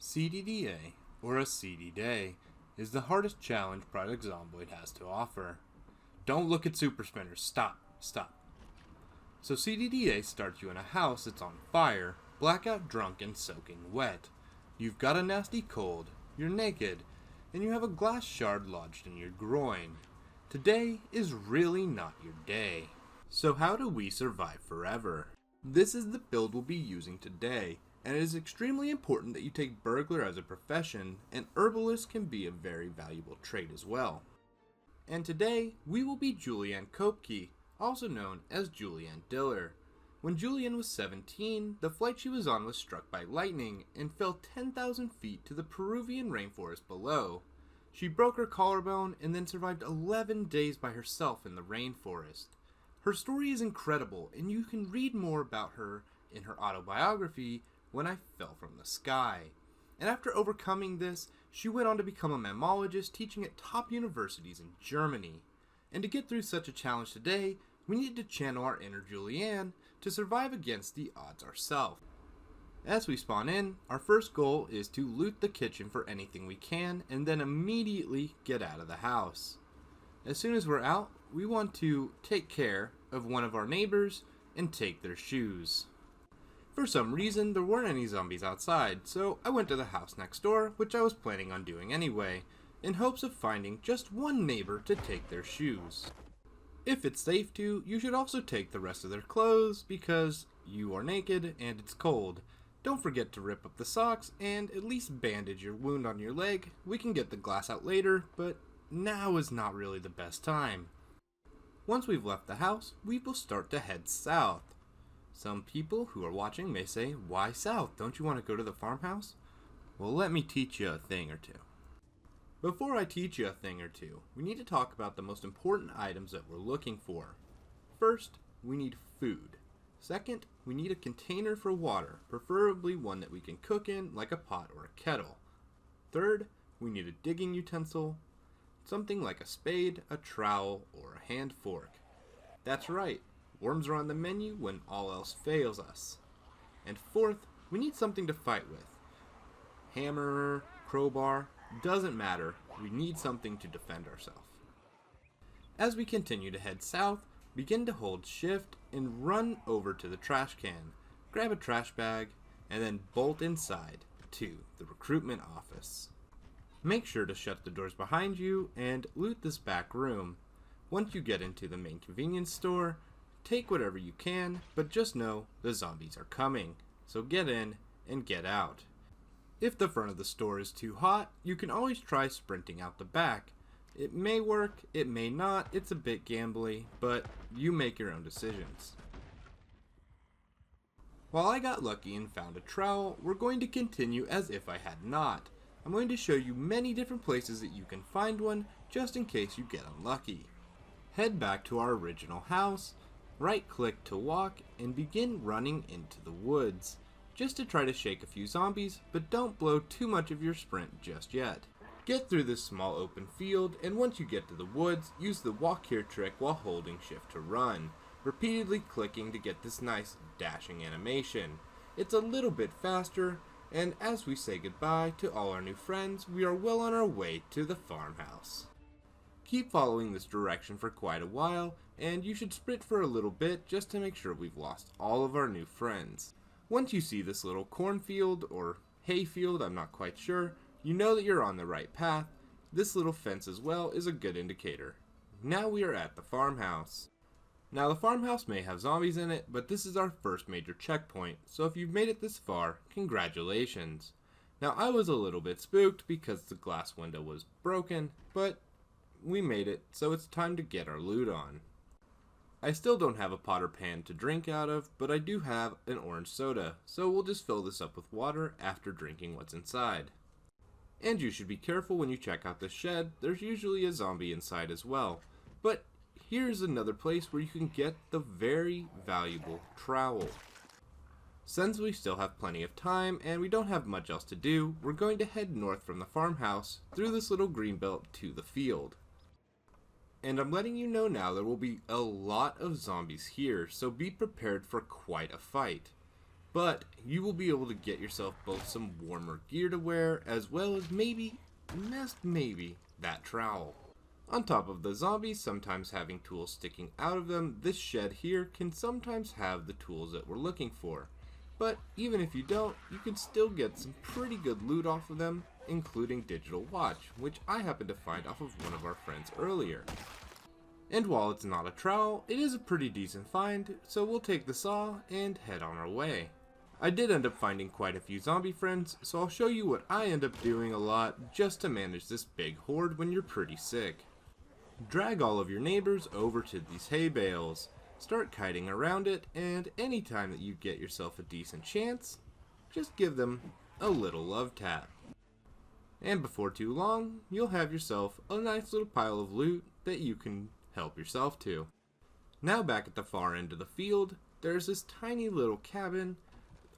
CDDA, or a CD day, is the hardest challenge Project Zomboid has to offer. Don't look at super spinners. Stop. So CDDA starts you in a house that's on fire, blackout drunk and soaking wet. You've got a nasty cold, you're naked, and you have a glass shard lodged in your groin. Today is really not your day. So how do we survive forever? This is the build we'll be using today, and it is extremely important that you take burglar as a profession, and herbalist can be a very valuable trade as well. And today, we will be Julianne Kopke, also known as Julianne Diller. When Julianne was 17, the flight she was on was struck by lightning and fell 10,000 feet to the Peruvian rainforest below. She broke her collarbone and then survived 11 days by herself in the rainforest. Her story is incredible, and you can read more about her in her autobiography, When I Fell from the Sky. And after overcoming this, she went on to become a mammologist teaching at top universities in Germany. And to get through such a challenge today, we need to channel our inner Julianne to survive against the odds ourselves. As we spawn in, our first goal is to loot the kitchen for anything we can and then immediately get out of the house. As soon as we're out, we want to take care of one of our neighbors and take their shoes. For some reason, there weren't any zombies outside, so I went to the house next door, which I was planning on doing anyway, in hopes of finding just one neighbor to take their shoes. If it's safe to, you should also take the rest of their clothes because you are naked and it's cold. Don't forget to rip up the socks and at least bandage your wound on your leg. We can get the glass out later, but now is not really the best time. Once we've left the house, we will start to head south. Some people who are watching may say, why south? Don't you want to go to the farmhouse? Well, let me teach you a thing or two. Before I teach you a thing or two, we need to talk about the most important items that we're looking for. First, we need food. Second, we need a container for water, preferably one that we can cook in, like a pot or a kettle. Third, we need a digging utensil, something like a spade, a trowel, or a hand fork. That's right, worms are on the menu when all else fails us. And fourth, we need something to fight with. Hammer, crowbar, doesn't matter, we need something to defend ourselves. As we continue to head south, begin to hold shift and run over to the trash can, grab a trash bag, and then bolt inside to the recruitment office. Make sure to shut the doors behind you and loot this back room. Once you get into the main convenience store, take whatever you can, but just know the zombies are coming, so get in and get out. If the front of the store is too hot, you can always try sprinting out the back. It may work, it may not, it's a bit gambly, but you make your own decisions. While I got lucky and found a trowel, we're going to continue as if I had not. I'm going to show you many different places that you can find one, just in case you get unlucky. Head back to our original house, right click to walk, and begin running into the woods, just to try to shake a few zombies, but don't blow too much of your sprint just yet. Get through this small open field, and once you get to the woods, use the walk here trick while holding shift to run, repeatedly clicking to get this nice dashing animation. It's a little bit faster, and as we say goodbye to all our new friends, we are well on our way to the farmhouse. Keep following this direction for quite a while, and you should sprint for a little bit just to make sure we've lost all of our new friends. Once you see this little cornfield or hayfield, I'm not quite sure, you know that you're on the right path. This little fence as well is a good indicator. Now we are at the farmhouse. Now the farmhouse may have zombies in it, but this is our first major checkpoint, so if you've made it this far, congratulations. Now I was a little bit spooked because the glass window was broken, but we made it, so it's time to get our loot on. I still don't have a pot or pan to drink out of, but I do have an orange soda, so we'll just fill this up with water after drinking what's inside. And you should be careful when you check out the shed, there's usually a zombie inside as well. But here's another place where you can get the very valuable trowel. Since we still have plenty of time and we don't have much else to do, we're going to head north from the farmhouse through this little green belt to the field. And I'm letting you know now there will be a lot of zombies here, so be prepared for quite a fight. but you will be able to get yourself both some warmer gear to wear as well as maybe, just maybe, that trowel. On top of the zombies sometimes having tools sticking out of them, this shed here can sometimes have the tools that we're looking for. But even if you don't, you can still get some pretty good loot off of them, including digital watch, which I happened to find off of one of our friends earlier. And while it's not a trowel, it is a pretty decent find, so we'll take the saw and head on our way. I did end up finding quite a few zombie friends, so I'll show you what I end up doing a lot just to manage this big horde when you're pretty sick. Drag all of your neighbors over to these hay bales, start kiting around it, and anytime that you get yourself a decent chance, just give them a little love tap. And before too long, you'll have yourself a nice little pile of loot that you can help yourself to. Now back at the far end of the field, there's this tiny little cabin.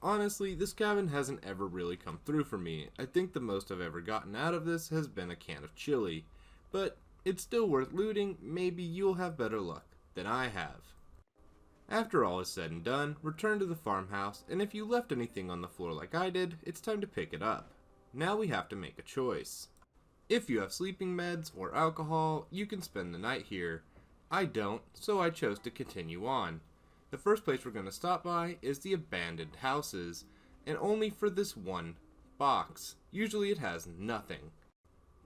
Honestly, this cabin hasn't ever really come through for me. I think the most I've ever gotten out of this has been a can of chili, but it's still worth looting. Maybe you'll have better luck than I have. After all is said and done, return to the farmhouse, and if you left anything on the floor like I did, it's time to pick it up. Now we have to make a choice. If you have sleeping meds or alcohol, you can spend the night here. I don't, so I chose to continue on. The first place we're going to stop by is the abandoned houses, and only for this one box. Usually it has nothing.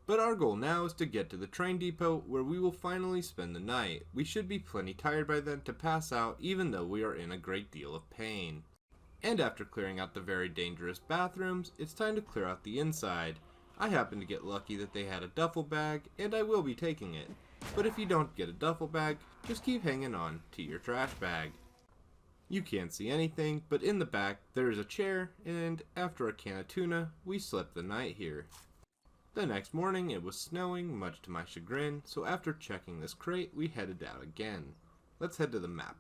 But our goal now is to get to the train depot where we will finally spend the night. We should be plenty tired by then to pass out, even though we are in a great deal of pain. And after clearing out the very dangerous bathrooms, it's time to clear out the inside. I happen to get lucky that they had a duffel bag, and I will be taking it. But if you don't get a duffel bag, just keep hanging on to your trash bag. You can't see anything, but in the back there is a chair, and after a can of tuna, we slept the night here. The next morning it was snowing, much to my chagrin, so after checking this crate, we headed out again. Let's head to the map.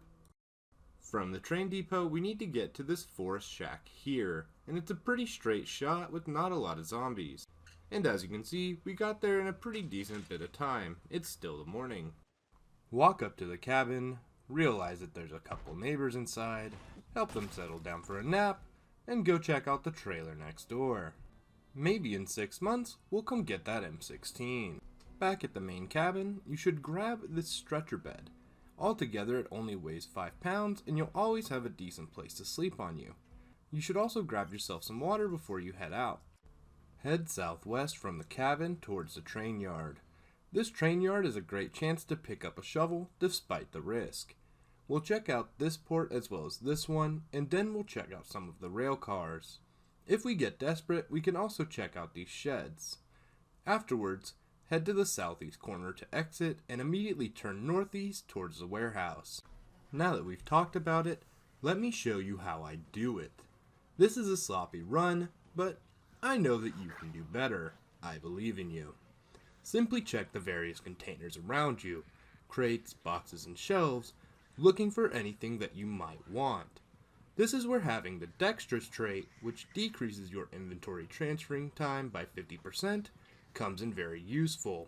From the train depot, we need to get to this forest shack here, and it's a pretty straight shot with not a lot of zombies. And as you can see, we got there in a pretty decent bit of time. It's still the morning. Walk up to the cabin, realize that there's a couple neighbors inside, help them settle down for a nap, and go check out the trailer next door. Maybe in 6 months, we'll come get that M16. Back at the main cabin, you should grab this stretcher bed. Altogether, it only weighs 5 pounds, and you'll always have a decent place to sleep on you. You should also grab yourself some water before you head out. Head southwest from the cabin towards the train yard. This train yard is a great chance to pick up a shovel despite the risk. We'll check out this port as well as this one, and then we'll check out some of the rail cars. If we get desperate, we can also check out these sheds. Afterwards, head to the southeast corner to exit and immediately turn northeast towards the warehouse. Now that we've talked about it, let me show you how I do it. This is a sloppy run, but I know that you can do better. I believe in you. Simply check the various containers around you, crates, boxes, and shelves, looking for anything that you might want. This is where having the dexterous trait, which decreases your inventory transferring time by 50%, comes in very useful.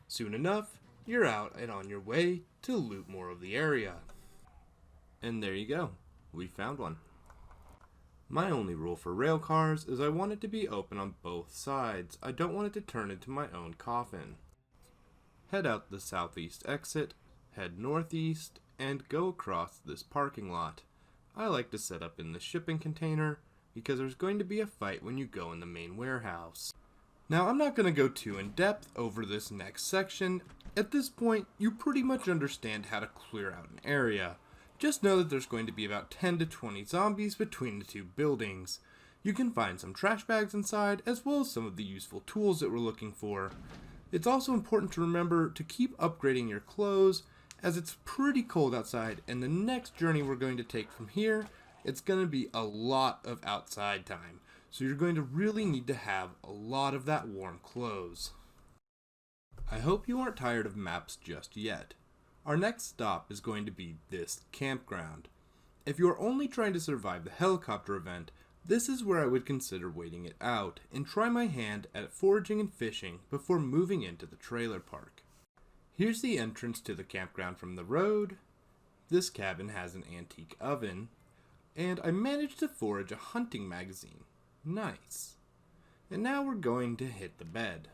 Soon enough, you're out and on your way to loot more of the area. And there you go, we found one. My only rule for rail cars is I want it to be open on both sides. I don't want it to turn into my own coffin. Head out the southeast exit, head northeast, and go across this parking lot. I like to set up in the shipping container because there's going to be a fight when you go in the main warehouse. Now I'm not going to go too in depth over this next section. At this point, you pretty much understand how to clear out an area. Just know that there's going to be about 10 to 20 zombies between the two buildings. You can find some trash bags inside as well as some of the useful tools that we're looking for. It's also important to remember to keep upgrading your clothes as it's pretty cold outside, and the next journey we're going to take from here, it's going to be a lot of outside time. So you're going to really need to have a lot of that warm clothes. I hope you aren't tired of maps just yet. Our next stop is going to be this campground. If you are only trying to survive the helicopter event, this is where I would consider waiting it out and try my hand at foraging and fishing before moving into the trailer park. Here's the entrance to the campground from the road. This cabin has an antique oven, and I managed to forage a hunting magazine. Nice. And now we're going to hit the bed.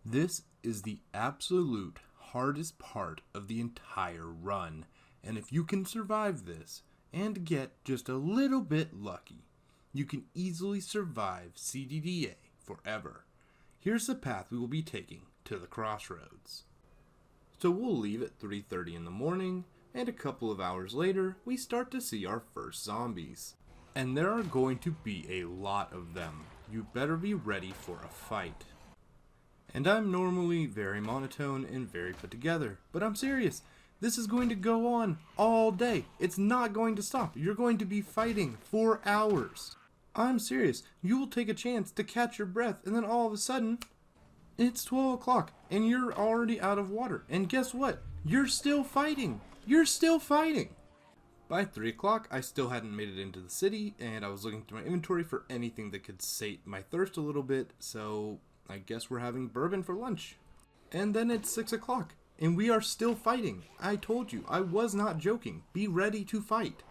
This is the absolute hardest part of the entire run, and if you can survive this and get just a little bit lucky, you can easily survive CDDA forever. Here's the path we will be taking to the crossroads. So we'll leave at 3:30 in the morning, and a couple of hours later, we start to see our first zombies. And there are going to be a lot of them. You better be ready for a fight. And I'm normally very monotone and very put together, but I'm serious. This is going to go on all day. It's not going to stop. You're going to be fighting for hours. I'm serious. You will take a chance to catch your breath, and then all of a sudden, it's 12 o'clock, and you're already out of water. And guess what? You're still fighting. You're still fighting. By 3 o'clock, I still hadn't made it into the city, and I was looking through my inventory for anything that could sate my thirst a little bit, so I guess we're having bourbon for lunch. And then it's 6 o'clock, and we are still fighting. I told you, I was not joking. Be ready to fight.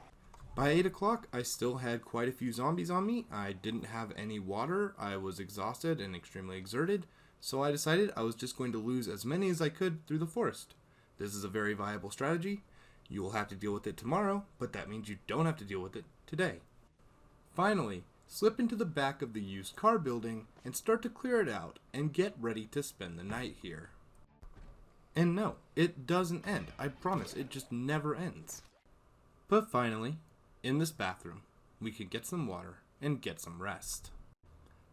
By 8 o'clock, I still had quite a few zombies on me. I didn't have any water. I was exhausted and extremely exerted, so I decided I was just going to lose as many as I could through the forest. This is a very viable strategy. You will have to deal with it tomorrow, but that means you don't have to deal with it today. Finally, slip into the back of the used car building and start to clear it out and get ready to spend the night here. And no, it doesn't end. I promise, it just never ends. But finally, in this bathroom, we could get some water and get some rest.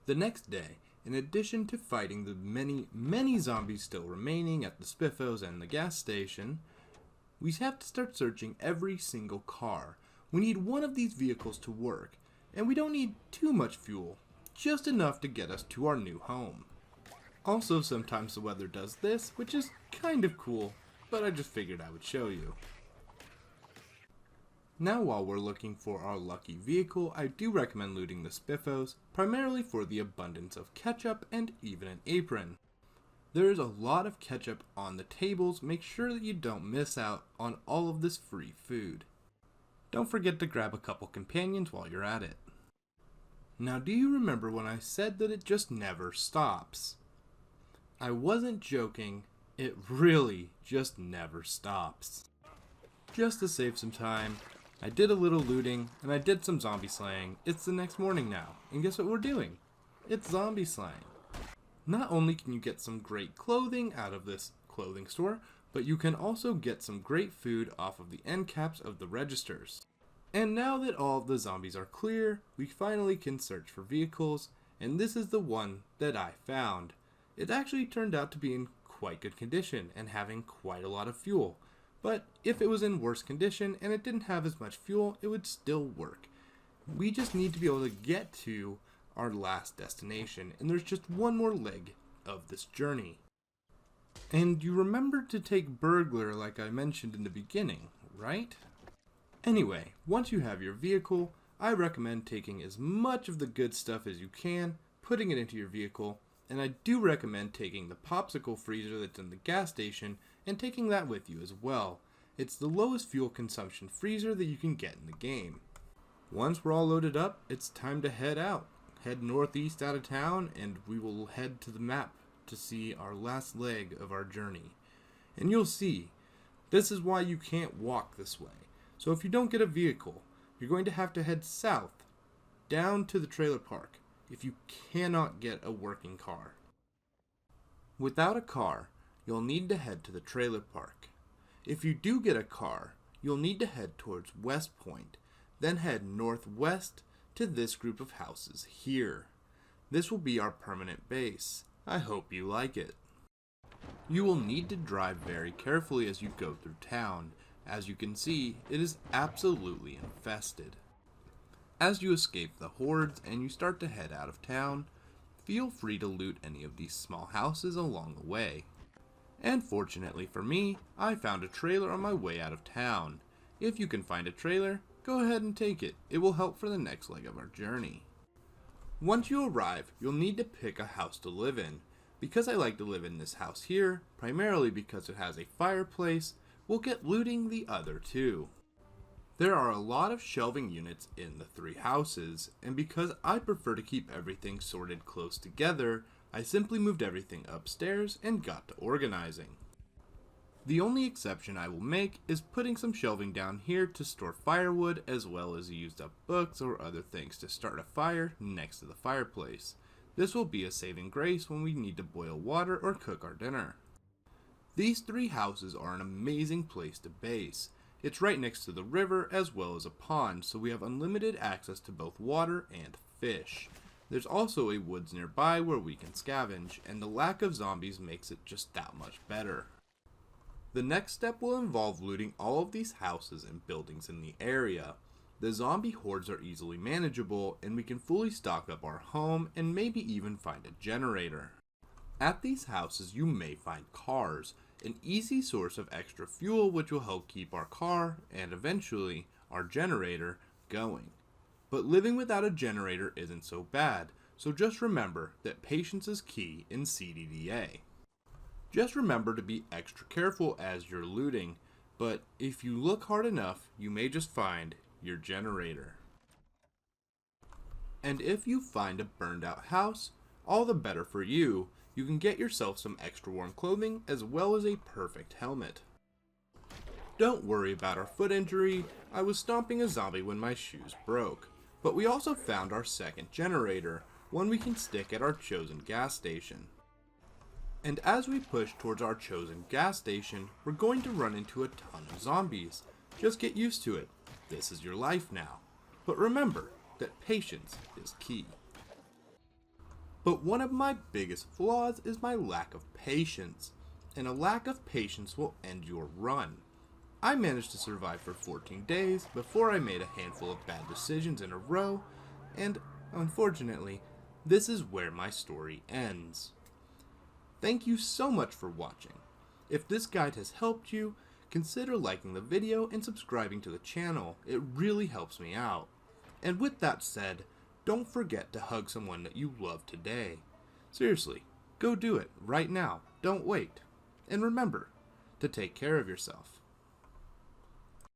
The next day, in addition to fighting the many zombies still remaining at the spiffos and the gas station, we have to start searching every single car. We need one of these vehicles to work, and we don't need too much fuel, just enough to get us to our new home. Also, sometimes the weather does this, which is kind of cool, but I just figured I would show you. Now while we're looking for our lucky vehicle, I do recommend looting the spiffos, primarily for the abundance of ketchup and even an apron. There is a lot of ketchup on the tables. Make sure that you don't miss out on all of this free food. Don't forget to grab a couple companions while you're at it. Now, do you remember when I said that it just never stops? I wasn't joking. It really just never stops. Just to save some time, I did a little looting and I did some zombie slaying. It's the next morning now, and guess what we're doing? It's zombie slaying. Not only can you get some great clothing out of this clothing store, but you can also get some great food off of the end caps of the registers. And now that all of the zombies are clear, we finally can search for vehicles, and this is the one that I found. It actually turned out to be in quite good condition and having quite a lot of fuel. But if it was in worse condition and it didn't have as much fuel, it would still work. We just need to be able to get to our last destination, and there's just one more leg of this journey. And you remember to take burglar like I mentioned in the beginning, right? Anyway, once you have your vehicle, I recommend taking as much of the good stuff as you can, putting it into your vehicle, and I do recommend taking the popsicle freezer that's in the gas station and taking that with you as well. It's the lowest fuel consumption freezer that you can get in the game. Once we're all loaded up, it's time to head out. Head northeast out of town, and we will head to the map to see our last leg of our journey. And you'll see, this is why you can't walk this way. So if you don't get a vehicle, you're going to have to head south, down to the trailer park, if you cannot get a working car. Without a car, you'll need to head to the trailer park. If you do get a car, you'll need to head towards West Point, then head northwest to this group of houses here. This will be our permanent base. I hope you like it. You will need to drive very carefully as you go through town. As you can see, it is absolutely infested. As you escape the hordes and you start to head out of town, feel free to loot any of these small houses along the way. And fortunately for me, I found a trailer on my way out of town. If you can find a trailer, go ahead and take it. It will help for the next leg of our journey. Once you arrive, you'll need to pick a house to live in. Because I like to live in this house here, primarily because it has a fireplace, we'll get looting the other two. There are a lot of shelving units in the 3 houses, and because I prefer to keep everything sorted close together, I simply moved everything upstairs and got to organizing. The only exception I will make is putting some shelving down here to store firewood as well as used up books or other things to start a fire next to the fireplace. This will be a saving grace when we need to boil water or cook our dinner. These 3 houses are an amazing place to base. It's right next to the river as well as a pond, so we have unlimited access to both water and fish. There's also a woods nearby where we can scavenge, and the lack of zombies makes it just that much better. The next step will involve looting all of these houses and buildings in the area. The zombie hordes are easily manageable, and we can fully stock up our home and maybe even find a generator. At these houses you may find cars, an easy source of extra fuel which will help keep our car, and eventually our generator, going. But living without a generator isn't so bad, so just remember that patience is key in CDDA. Just remember to be extra careful as you're looting, but if you look hard enough, you may just find your generator. And if you find a burned out house, all the better for you. You can get yourself some extra warm clothing as well as a perfect helmet. Don't worry about our foot injury, I was stomping a zombie when my shoes broke. But we also found our second generator, one we can stick at our chosen gas station. And as we push towards our chosen gas station, we're going to run into a ton of zombies. Just get used to it, this is your life now. But remember that patience is key. But one of my biggest flaws is my lack of patience, and a lack of patience will end your run. I managed to survive for 14 days before I made a handful of bad decisions in a row, and unfortunately, this is where my story ends. Thank you so much for watching. If this guide has helped you, consider liking the video and subscribing to the channel, it really helps me out. And with that said, don't forget to hug someone that you love today. Seriously, go do it right now, don't wait. And remember to take care of yourself.